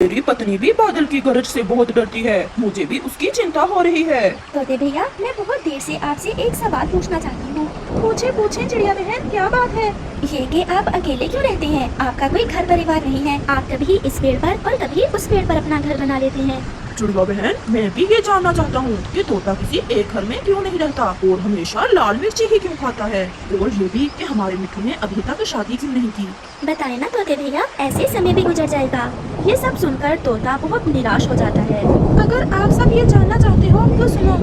मेरी पत्नी भी बादल की गरज से बहुत डरती है। मुझे भी उसकी चिंता हो रही है। तोते भैया, मैं बहुत देर से आपसे एक सवाल पूछना चाहती हूँ। पूछे पूछे चिड़िया बहन, क्या बात है? ये कि आप अकेले क्यों रहते हैं? आपका कोई घर परिवार नहीं है? आप कभी इस पेड़ पर और कभी उस पेड़ पर अपना घर बना लेते हैं। चिड़िया बहन, मैं भी ये जानना चाहता हूँ कि तोता किसी एक घर में क्यों नहीं रहता और हमेशा लाल मिर्ची ही क्यों खाता है, और ये भी कि हमारे मिट्टू ने अभी तक शादी क्यों नहीं की। बताए ना तोते भैया, ऐसे समय भी गुजर जाएगा। ये सब सुनकर तोता बहुत निराश हो जाता है। अगर आप सब ये जानना चाहते हो तो सुनो।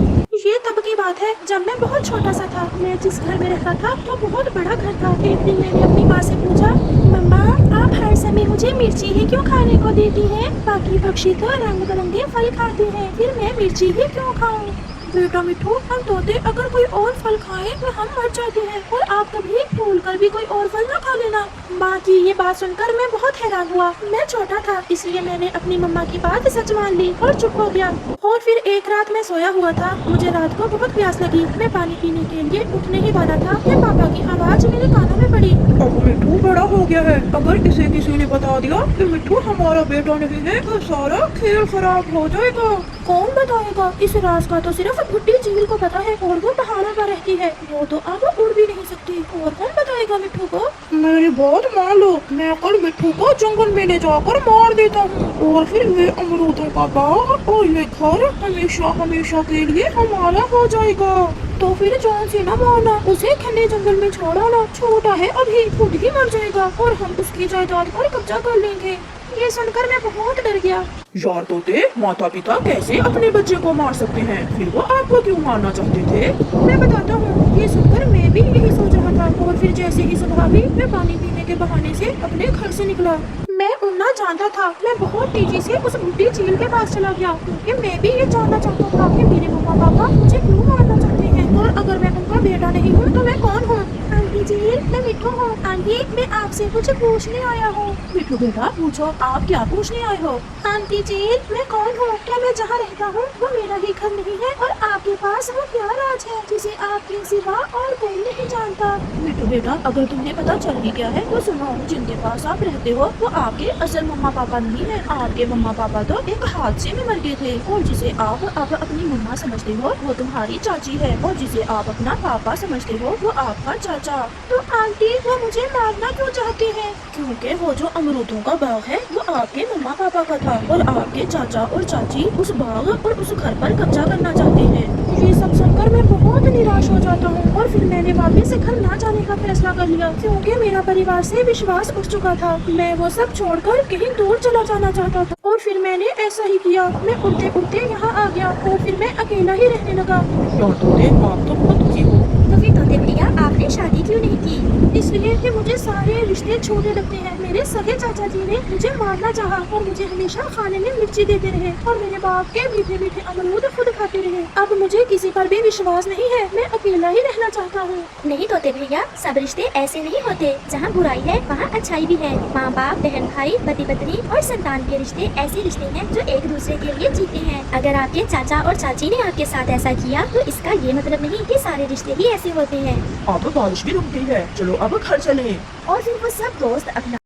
ये तब की बात है जब मैं बहुत छोटा सा था। मैं जिस घर में रहता था वो बहुत बड़ा घर था। एक दिन मैंने अपनी माँ से पूछा, मम्मा आप हर समय मुझे मिर्ची ही क्यों खाने को देती हैं? बाकी पक्षी तो रंग बिरंगे फल खाते हैं, फिर मैं मिर्ची ही क्यों खाऊं? बेटा मिठू, हम तोते अगर कोई और फल खाए तो हम मर जाते हैं, और आप कभी भूल कर भी कोई और फल न खा लेना। माँ की ये बात सुनकर मैं बहुत हैरान हुआ। मैं छोटा था इसलिए मैंने अपनी मम्मा की बात सच मान ली और चुप हो गया। और फिर एक रात मैं सोया हुआ था। मुझे रात को बहुत प्यास लगी। मैं पानी पीने के लिए उठने ही वाला था कि पापा की आवाज मेरे कानों में पड़ी। अब मिठू बड़ा हो गया है। अगर इसे किसी ने बता दिया कि मिठू हमारा बेटा नहीं है तो सारा खेल खराब हो जाएगा। कौन बताएगा? इस राज का तो सिर्फ बुड्ढी चील को पता है, और वो पहाड़ों पर रहती है। वो तो अब उड़ भी नहीं सकती। और कौन बताएगा मिठू को? मेरी बात मान लो, मैं कल मिठू को जंगल में ले जाकर मार देता हूँ, और फिर ये अमरूदों का बाग और ये घर हमेशा हमेशा के लिए हमारा हो जाएगा। तो फिर जान से न मारना, उसे घने जंगल में छोड़ आना। छोटा है अभी, खुद ही मर जाएगा और हम उसकी जायदाद पर कब्जा कर लेंगे। ये सुनकर मैं बहुत डर गया। यार तोते, माता पिता कैसे अपने बच्चे को मार सकते हैं? फिर वो आपको क्यों मारना चाहते थे? मैं बताता हूँ। ये सुनकर मैं भी यही सोच रहा था, और फिर जैसे ही सुबह हुई मैं पानी पीने के बहाने से अपने घर से निकला। मैं उड़ना जानता था। मैं बहुत तेजी से उस बुढ़ी चील के पास चला गया, क्योंकि मैं भी ये जानना चाहता था कि मेरे मम्मा पापा मुझे क्यों मारना चाहते हैं, और अगर मैं उनका बेटा नहीं हूँ तो मैं कौन हूँ? आंटी चील, मैं मिठू हूँ। आंटी, मैं आपसे कुछ पूछने आया हूँ। मिठू बेटा पूछो, आप क्या पूछने आए हो? आंटी चील, मैं कौन हूँ? क्या मैं जहाँ रहता हूँ वो मेरा ही घर नहीं है? और आपके पास वो क्या राज है जिसे आपके सिवा और कोई नहीं जानता? मिठू बेटा, अगर तुम्हें पता चल ही गया है तो सुनो। जिनके पास आप रहते हो वो आपके असल मम्मा पापा नहीं है। आपके मम्मा पापा तो एक हादसे में मर गए थे, और जिसे आप अब अपनी मम्मा समझते हो वो तुम्हारी चाची है, और जिसे आप अपना पापा समझते हो वो आपका चाचा। तो आंटी, वो मुझे मारना क्यों चाहती है? क्योंकि वो जो अमरूदों का बाग है वो आपके मम्मा पापा का था, और आपके चाचा और चाची उस बाग और उस घर पर कब्जा करना चाहते हैं। ये सब सुनकर मैं बहुत निराश हो जाता हूँ, और फिर मैंने वापस से घर ना जाने का फैसला कर लिया, क्योंकि मेरा परिवार से विश्वास उठ चुका था। मैं वो सब छोड़कर कहीं दूर चला जाना चाहता था, और फिर मैंने ऐसा ही किया। मैं उड़ते उड़ते यहाँ आ गया, और फिर मैं अकेला ही रहने लगा। यार तोते, आप तो बहुत दुखी हो। तो फिर तोते भैया, आपने शादी क्यों नहीं की? इसलिए कि मुझे सारे रिश्ते छोटे लगते हैं। मेरे सगे चाचा जी ने मुझे मारना चाहा, और मुझे हमेशा खाने में मिर्ची देते रहे, और मेरे बाप के मीठे मीठे अमरूद खुद खाते रहे। अब मुझे किसी पर भी विश्वास नहीं है। मैं अकेला ही रहना चाहता हूँ। नहीं तोते भैया, सब रिश्ते ऐसे नहीं होते। जहाँ बुराई है वहाँ अच्छाई भी है। माँ बाप, बहन भाई, पति पत्नी और संतान के रिश्ते ऐसे रिश्ते हैं जो एक दूसरे के लिए जीते हैं। अगर आपके चाचा और चाची ने आपके साथ ऐसा किया तो इसका ये मतलब नहीं कि सारे रिश्ते ही ऐसे होते हैं। अब बारिश भी रुक गई है, चलो अब घर चलें। और फिर वो सब दोस्त अपना